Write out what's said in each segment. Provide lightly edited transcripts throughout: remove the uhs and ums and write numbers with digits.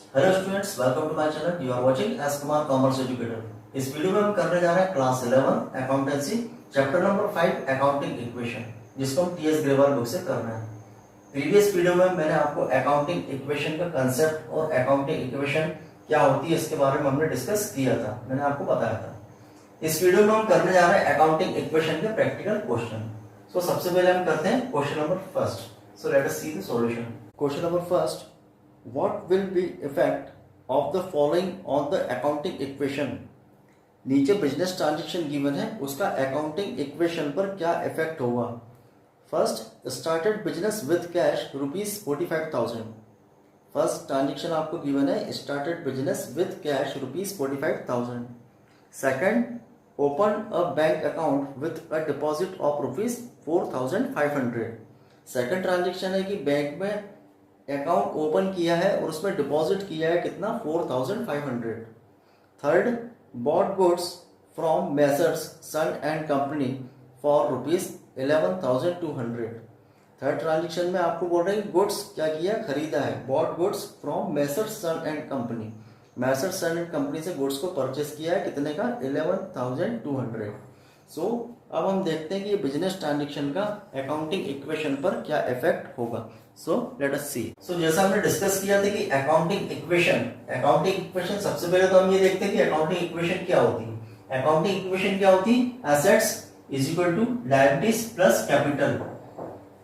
Hello students, welcome to my channel. You are watching S Kumar commerce educator. इस video में हम करने जा रहे हैं class 11 accountancy chapter number 5 accounting equation, जिसको हम टीएस ग्रेवाल बुक से कर रहे हैं। प्रीवियस वीडियो में मैंने आपको अकाउंटिंग इक्वेशन का कंसेप्ट और अकाउंटिंग इक्वेशन क्या होती है इसके बारे में हमने डिस्कस किया था, मैंने आपको बताया था। इस वीडियो में हम करने जा रहे हैं अकाउंटिंग इक्वेशन के प्रैक्टिकल क्वेश्चन। सो सबसे पहले हम करते हैं question number first. So let us see the solution. Question number first, what will be effect of the following on the accounting equation। नीचे बिजनेस ट्रांजेक्शन गिवन है, उसका अकाउंटिंग इक्वेशन पर क्या इफेक्ट होगा। First, started business with cash ₹45,000। First transaction आपको given है, started business with cash ₹45,000। Second, open a bank account with a deposit of ₹4,500। Second transaction है कि बैंक में अकाउंट ओपन किया है और उसमें डिपॉजिट किया है कितना, 4,500। Third, bought goods from messrs son and company for ₹11,200। Third transaction में आपको बोल रहे हैं गुड्स क्या किया, खरीदा है, bought goods from messrs son and company. Messrs son and company से गुड्स को परचेस किया है कितने का, 11,200। सो अब हम देखते हैं कि बिजनेस ट्रांजेक्शन का अकाउंटिंग इक्वेशन पर क्या इफेक्ट होगा। सो लेट अस सी। सो जैसा हमने डिस्कस किया था कि अकाउंटिंग इक्वेशन सबसे पहले तो हम ये देखते हैं कि अकाउंटिंग इक्वेशन क्या होती है। अकाउंटिंग इक्वेशन क्या होती है, assets is equal to liabilities plus capital.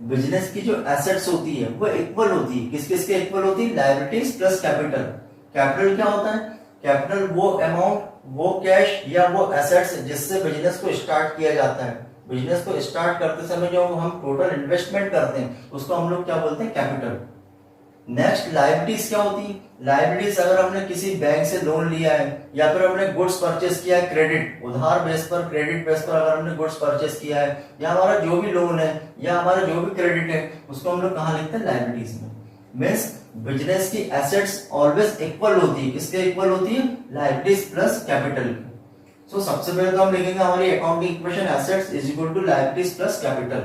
Business की जो एसेट्स होती है वो इक्वल होती है, किस किस के इक्वल होती है, लायबिलिटीज प्लस कैपिटल। कैपिटल क्या होता है, कैपिटल वो अमाउंट, वो कैश या वो एसेट्स जिससे बिजनेस को स्टार्ट किया जाता है। बिजनेस को स्टार्ट करते समय जो हम टोटल इन्वेस्टमेंट करते हैं उसको हम लोग क्या बोलते हैं, कैपिटल। नेक्स्ट, लायबिलिटीज क्या होती है। लायबिलिटीज अगर हमने किसी बैंक से लोन लिया है या फिर हमने गुड्स परचेस किया है, क्रेडिट उधार बेस पर, क्रेडिट बेस पर अगर हमने गुड्स परचेस किया है, या हमारा जो भी लोन है या हमारा जो भी क्रेडिट है उसको हम लोग कहाँ लिखते हैं, लायबिलिटीज में। मीन्स बिजनेस की एसेट्स ऑलवेज इक्वल होती है, किसके इक्वल होती है, लायबिलिटीज प्लस कैपिटल। सो सबसे पहले तो हम लिखेंगे हमारी accounting equation assets is equal to liabilities plus capital.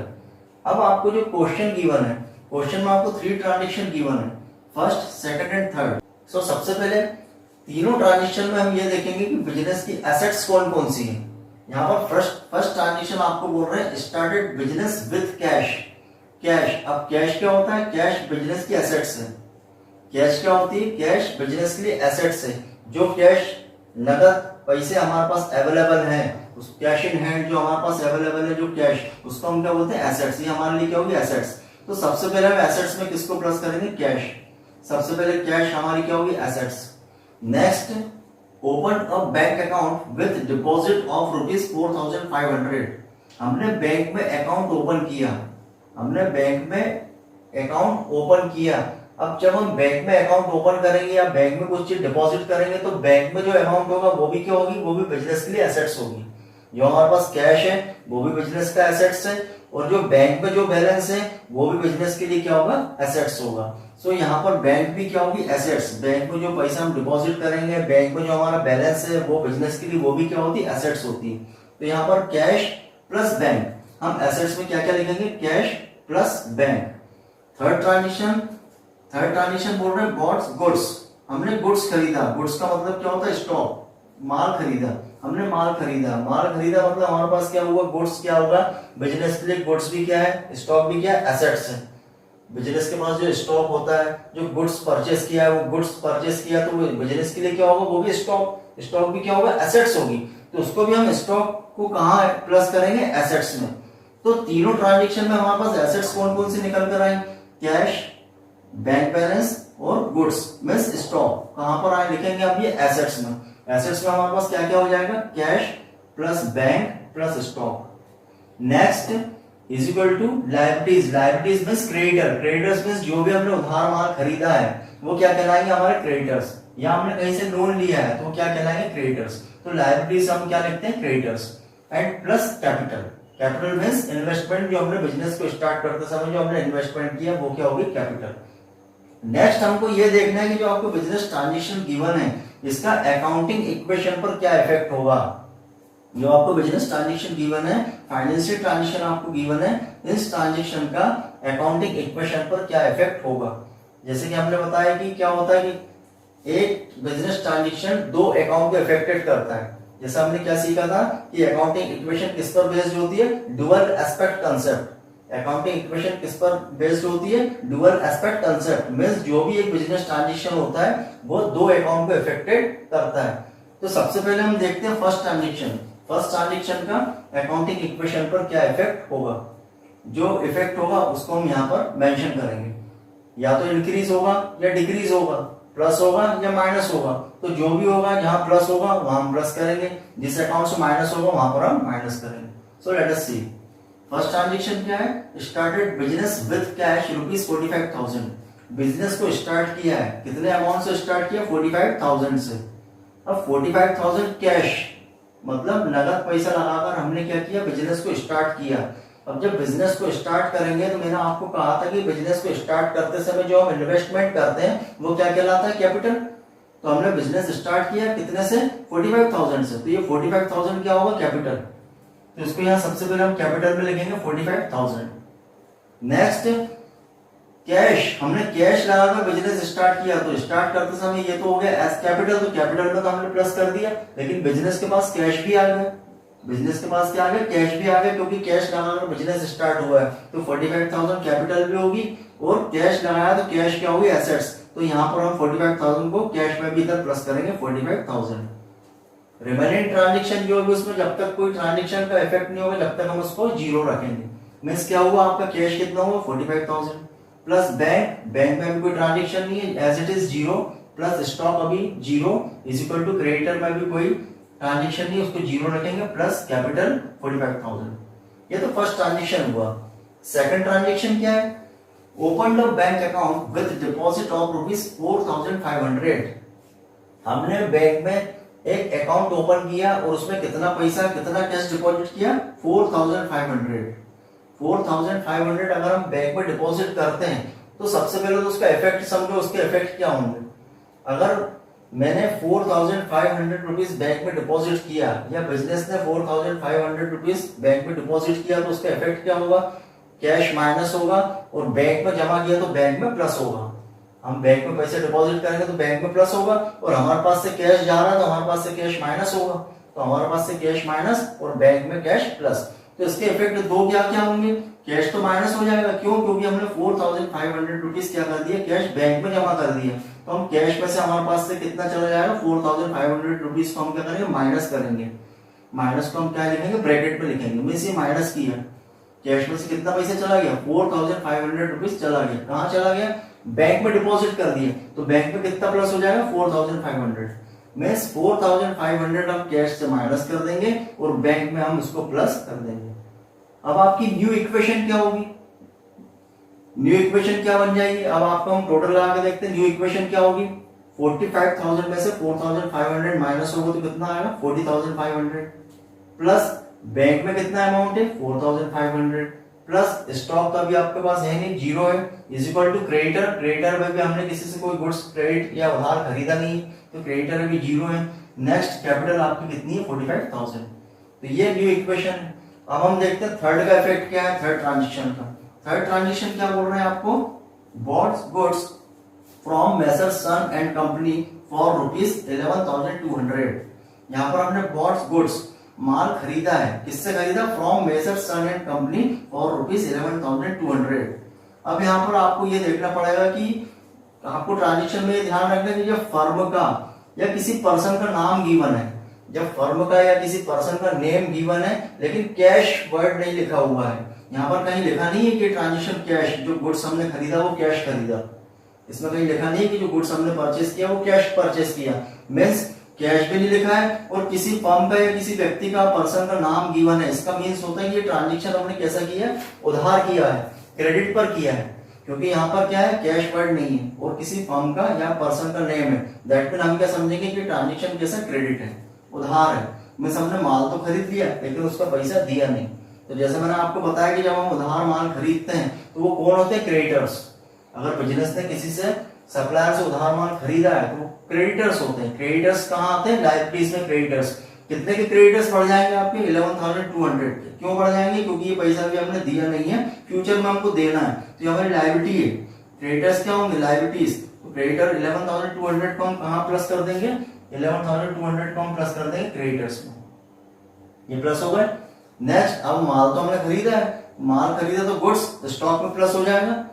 अब आपको जो क्वेश्चन गिवन है, क्वेश्चन में आपको 3 ट्रांजेक्शन गिवन है, फर्स्ट, सेकंड एंड थर्ड। सो सबसे पहले तीनों ट्रांजेक्शन में हम ये देखेंगे कि बिजनेस की एसेट्स कौन कौन सी हैं। यहाँ पर फर्स्ट ट्रांजेक्शन आपको बोल रहे हैं started business with cash. Cash, अब कैश क्या होता है, कैश बिजनेस की एसेट्स है। कैश क्या होती है, कैश बिजनेस के लिए एसेट्स है। जो कैश नगद पैसे हमारे पास अवेलेबल है, उस कैश इन हैंड जो हमारे पास अवेलेबल है, जो कैश, उसको हम क्या बोलते हैं, एसेट्स। ये हमारे लिए क्या होगी, एसेट्स। तो सबसे पहले हम एसेट्स में किसको प्लस करेंगे, कैश। सबसे पहले कैश हमारी क्या होगी, assets. Next, open a bank account with deposit of ₹4,500। हमने बैंक में अकाउंट ओपन किया, हमने बैंक में अकाउंट ओपन किया। अब जब हम बैंक में अकाउंट ओपन करेंगे या बैंक में कुछ चीज डिपॉजिट करेंगे तो बैंक में जो अमाउंट होगा वो भी क्या होगी, वो भी बिजनेस के लिए एसेट्स होगी। जो हमारे पास कैश है वो भी बिजनेस का एसेट्स है, और जो बैंक में जो बैलेंस है वो भी बिजनेस के लिए क्या होगा, एसेट्स होगा। सो यहाँ पर बैंक भी क्या होगी, एसेट्स। बैंक में जो पैसा हम डिपॉजिट करेंगे, बैंक में जो हमारा बैलेंस है वो बिजनेस के लिए, वो भी क्या होती है, एसेट्स होती है। तो यहाँ पर कैश प्लस बैंक, हम एसेट्स में क्या क्या लिखेंगे, cash plus bank. Third transaction बोल रहे हैं बॉट गुड्स। हमने गुड्स खरीदा, गुड्स का मतलब क्या होता है, स्टॉक, माल खरीदा। हमने माल खरीदा मतलब हमारे पास क्या हुआ, गुड्स क्या होगा, बिजनेस के लिए गुड्स भी क्या है, स्टॉक भी क्या है, एसेट्स है। बिजनेस के पास जो स्टॉक होता है, जो गुड्स परचेस किया है, वो गुड्स परचेस किया तो वो बिजनेस के लिए क्या होगा, वो भी स्टॉक भी क्या होगा, एसेट्स होगी। तो उसको भी हम स्टॉक को कहाँ प्लस करेंगे, एसेट्स में। तो तीनों ट्रांजेक्शन में हमारे पास एसेट्स कौन कौन से निकल कर आए, कैश, बैंक बैलेंस और गुड्स मींस स्टॉक। कहां पर आए लिखेंगे अब ये, एसेट्स में। एसेट्स में हमारे पास क्या क्या हो जाएगा, cash plus bank plus stock. Next is equal to liabilities. Liabilities means creditor. Creditors means जो भी हमने उधार माल खरीदा है वो क्या कहलाएंगे, हमारे क्रेडिटर्स। या हमने कहीं से लोन लिया है तो क्या कहलाएंगे, क्रेडिटर्स। तो लायबिलिटीज हम क्या लिखते हैं, creditors. And plus capital. Capital means investment, जो हमने बिजनेस को स्टार्ट करते समय जो हमने इन्वेस्टमेंट किया वो क्या होगी, कैपिटल। नेक्स्ट हमको ये देखना है कि जो आपको बिजनेस ट्रांजेक्शन गिवन है इसका अकाउंटिंग इक्वेशन पर क्या इफेक्ट होगा। जो आपको बिजनेस ट्रांजेक्शन गिवन है, फाइनेंशियल ट्रांजेक्शन आपको गिवन है, इस ट्रांजेक्शन का अकाउंटिंग इक्वेशन पर क्या इफेक्ट होगा। जैसे कि हमने बताया कि क्या होता है कि एक बिजनेस ट्रांजेक्शन दो अकाउंट को अफेक्टेड करता है। जैसे हमने क्या सीखा था कि अकाउंटिंग इक्वेशन किस पर बेस्ड होती है, dual aspect concept. Accounting equation किस पर बेस्ड होती है, डुअल एस्पेक्ट कंसेप्ट। मींस जो भी एक बिजनेस ट्रांजेक्शन होता है वो दो अकाउंट को अफेक्टेड करता है। तो सबसे पहले हम देखते हैं फर्स्ट ट्रांजेक्शन। फर्स्ट ट्रांजेक्शन का अकाउंटिंग इक्वेशन पर क्या इफेक्ट होगा। जो इफेक्ट होगा उसको हम यहाँ पर मेंशन करेंगे, या तो इंक्रीज होगा या डिक्रीज होगा, प्लस होगा या माइनस होगा। तो जो भी होगा, जहां प्लस होगा वहां हम प्लस करेंगे, जिस अकाउंट से माइनस होगा वहां पर हम माइनस करेंगे। सो लेट अस सी फर्स्ट ट्रांजेक्शन क्या है। Started business with cash ₹45,000। Business को स्टार्ट किया है, कितने अमाउंट से स्टार्ट किया, 45,000 से। अब 45,000 कैश मतलब नगद पैसा लगाकर हमने क्या किया, बिजनेस को स्टार्ट किया। अब जब बिजनेस को स्टार्ट करेंगे तो मैंने आपको कहा था कि बिजनेस को स्टार्ट करते समय जो हम इन्वेस्टमेंट करते हैं वो क्या कहलाता है, कैपिटल। तो हमने बिजनेस स्टार्ट किया कितने से, 45,000 से। तो ये 45,000 क्या होगा, कैपिटल। तो इसको यहाँ सबसे पहले हम कैपिटल में लिखेंगे 45,000। नेक्स्ट कैश, हमने कैश लगाकर बिजनेस स्टार्ट किया, तो स्टार्ट करते समय ये तो हो गया एज कैपिटल, तो कैपिटल में तो हमने प्लस कर दिया। लेकिन बिजनेस के पास कैश भी आ गया, बिजनेस के पास क्या आ गया, कैश भी आ गया, क्योंकि कैश लगाकर बिजनेस स्टार्ट हुआ है। तो 45,000 कैपिटल भी होगी और कैश लगाया तो कैश क्या होगी, एसेट्स। तो यहाँ पर हम 45,000 को कैश में भी इधर प्लस करेंगे 45,000। रिमेनिंग ट्रांजेक्शन जो होगी उसमें जब तक कोई ट्रांजेक्शन का इफेक्ट नहीं होगा तब तक हम उसको जीरो रखेंगे। मींस क्या हुआ, आपका कैश कितना हुआ, 45,000 प्लस बैंक में भी कोई ट्रांजेक्शन नहीं है, as it is zero, plus stock अभी zero, is equal to creditor में भी कोई ट्रांजेक्शन नहीं, उसको जीरो रखेंगे, प्लस कैपिटल 45,000। ये तो फर्स्ट ट्रांजेक्शन हुआ। सेकंड ट्रांजेक्शन क्या है, open the bank account with deposit of ₹4,500। हमने बैंक में एक अकाउंट ओपन किया और उसमें कितना पैसा, कितना कैश डिपॉजिट किया, 4,500। 4,500 अगर हम बैंक में डिपॉजिट करते हैं तो सबसे पहले तो उसका इफेक्ट समझो, उसके इफेक्ट क्या होंगे। अगर मैंने 4,500 रुपीज बैंक में डिपॉजिट किया या बिजनेस ने 4,500 रुपीज बैंक में डिपॉजिट किया तो उसका इफेक्ट क्या होगा, कैश माइनस होगा, और बैंक में जमा किया तो बैंक में प्लस होगा। हम बैंक में पैसे डिपॉजिट करेंगे तो बैंक में प्लस होगा, और हमारे पास से कैश जा रहा है तो हमारे पास से कैश माइनस होगा, तो हमारे पास से कैश माइनस और बैंक में कैश प्लस। तो इसके इफेक्ट दो क्या क्या होंगे, कैश तो माइनस हो जाएगा, क्यों, क्योंकि हमने 4,500 रुपीज क्या कर दिया, कैश बैंक में जमा कर दिया। तो हम कैश में से हमारे पास से कितना चला जाएगा, 4,500 रुपीज को हम क्या करेंगे, माइनस करेंगे। माइनस को हम क्या लिखेंगे, ब्रैकेट में लिखेंगे, मींस ये माइनस किया। कैश में से कितना पैसा चला गया, 4,500 रुपीज चला गया। कहाँ चला गया, बैंक में डिपॉजिट कर दिया, तो बैंक में कितना प्लस हो जाएगा, 4,500। मींस 4,500 हम कैश से माइनस कर देंगे और बैंक में हम उसको प्लस कर देंगे। अब आपकी न्यू इक्वेशन क्या होगी, न्यू इक्वेशन क्या बन जाएगी। अब आपको हम टोटल लगा के देखते हैं, न्यू इक्वेशन क्या होगी, 45,000 में से 4,500 माइनस होगा तो कितना आएगा, 40,500, प्लस बैंक में कितना अमाउंट है, 4,500, प्लस स्टॉक का भी आपके पास है नहीं, जीरो है, is equal to creditor. Creditor में भी हमने किसी से कोई गुड्स क्रेडिट या उधार खरीदा नहीं, तो क्रेडिटर में भी जीरो है। नेक्स्ट कैपिटल आपकी कितनी है, 45,000। तो ये न्यू इक्वेशन है। अब हम देखते हैं थर्ड का इफेक्ट क्या है, थर्ड ट्रांजेक्शन का। थर्ड ट्रांजेक्शन क्या बोल रहे हैं आपको, bought goods from messrs son and company for ₹11,200। यहाँ पर हमने बॉट गुड्स माल खरीदा है, किससे खरीदा, from messrs son and company for ₹11,200। अब यहाँ पर आपको ये देखना पड़ेगा कि आपको ट्रांजेक्शन में ध्यान रखना कि जब फर्म का या किसी पर्सन का नाम गिवन है, जब फर्म का या किसी पर्सन का नेम गिवन है लेकिन कैश वर्ड नहीं लिखा हुआ है, यहाँ पर कहीं लिखा नहीं है कि ट्रांजेक्शन कैश, जो गुड्स हमने खरीदा वो कैश खरीदा, इसमें कहीं लिखा नहीं है कि जो गुड्स हमने परचेस किया वो कैश परचेस किया, मींस कैश भी नहीं लिखा है, और किसी फर्म का या किसी व्यक्ति का पर्सन का नाम गिवन है। इसका मीन्स होता है कि ये ट्रांजेक्शन हमने कैसा किया है, उधार किया है, क्रेडिट पर किया है, क्योंकि यहाँ पर क्या है, कैश वर्ड नहीं है और किसी फर्म का या पर्सन का नेम है। दैट मीन हम क्या समझेंगे कि ट्रांजेक्शन कैसा, क्रेडिट है, उधार है। मीन्स हमने माल तो खरीद लिया लेकिन उसका पैसा दिया नहीं। तो जैसे मैंने आपको बताया कि जब हम उधार माल खरीदते हैं तो वो कौन होते हैं, क्रेडिटर्स। अगर बिजनेस ने किसी से सप्लायर से उधार माल खरीदा है तो वो क्रेडिटर्स होते हैं। क्रेडिटर्स कहाँ आते हैं, लायबिलिटीज में क्रेडिटर्स। कितने के क्रेडिटर्स बढ़ जाएंगे आपके, 11,200 के। क्यों बढ़ जाएंगे, क्योंकि ये पैसा भी हमने दिया नहीं है, फ्यूचर में हमको देना है, तो ये हमारी लायबिलिटी है। क्रेडिटर्स क्या होंगे, लायबिलिटीज। तो क्रेडिटर 11,200 को हम कहाँ प्लस कर देंगे, 11,200 को हम प्लस कर देंगे क्रेडिटर्स में, ये प्लस हो गए। नेक्स्ट, अब माल तो हमने खरीदा है, माल खरीदा तो गुड्स स्टॉक में प्लस हो जाएगा।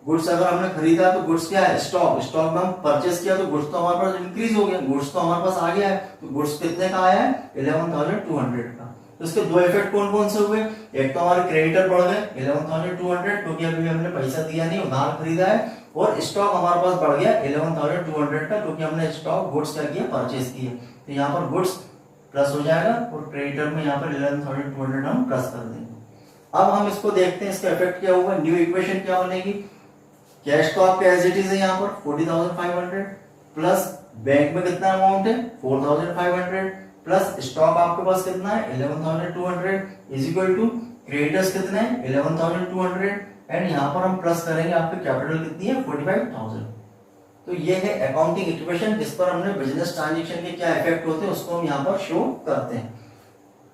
गुड्स अगर हमने खरीदा तो गुड्स क्या है, स्टॉक, स्टॉक में हम परचेस किया तो गुड्स तो हमारे पास इंक्रीज हो गया, गुड्स तो हमारे पास आ गया है। तो गुड्स कितने का आया है, 11,200 का। तो इसके दो इफेक्ट कौन कौन से हुए, एक तो हमारे क्रेडिटर बढ़ गए 11,200 क्योंकि अभी हमने पैसा दिया नहीं, उधार खरीदा है, और स्टॉक हमारे पास बढ़ गया 11,200 का क्योंकि हमने स्टॉक गुड्स क्या किया, परचेस किए। तो यहाँ पर गुड्स प्लस हो जाएगा और क्रेडिटर में यहाँ पर 11,200 हम प्लस कर देंगे। अब हम इसको देखते हैं, इसका इफेक्ट क्या होगा, न्यू इक्वेशन क्या बनेगी। कैश तो आपके एज इट इज है यहाँ पर 40,500 प्लस बैंक में कितना अमाउंट है 4,500 प्लस स्टॉक आपके पास कितना है 11,200 इज इक्वल टू क्रेडिटर्स कितने हैं 11,200 एंड यहाँ पर हम प्लस करेंगे आपके कैपिटल कितनी है 45,000। तो ये है अकाउंटिंग इक्वेशन जिस पर हमने बिजनेस ट्रांजैक्शन के क्या इफेक्ट होते हैं उसको हम यहाँ पर शो करते हैं।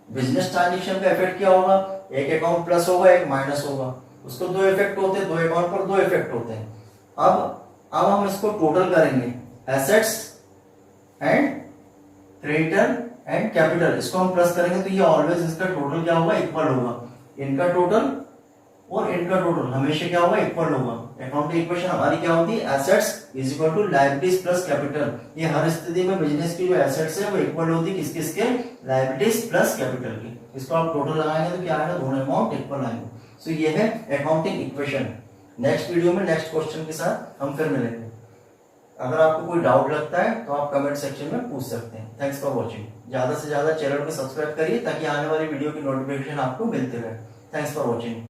बिजनेस ट्रांजैक्शन का इफेक्ट क्या होगा, एक अकाउंट प्लस होगा एक माइनस होगा, उसको दो इफेक्ट होते हैं, दो अकाउंट पर दो इफेक्ट होते हैं। अब हम इसको टोटल करेंगे, assets and creditor and capital, इसको हम प्लस करेंगे तो ये ऑलवेज इसका टोटल क्या होगा, इक्वल होगा। इनका टोटल और इनका टोटल हमेशा क्या होगा, इक्वल होगा। अकाउंटिंग इक्वेशन हमारी क्या होती है, assets is equal to liabilities plus capital. ये हर स्थिति में बिजनेस की जो एसेट्स है वो इक्वल होती है किस किसके, लायबिलिटीज प्लस कैपिटल की। इसको आप टोटल लगाएंगे तो क्या आएगा, दोनों अमाउंट इक्वल आएंगे। सो ये है अकाउंटिंग इक्वेशन। नेक्स्ट वीडियो में नेक्स्ट क्वेश्चन के साथ हम फिर मिलेंगे। अगर आपको कोई डाउट लगता है तो आप कमेंट सेक्शन में पूछ सकते हैं। Thanks for watching. ज्यादा से ज्यादा चैनल को सब्सक्राइब करिए ताकि आने वाली वीडियो की नोटिफिकेशन आपको मिलते रहे। Thanks for watching.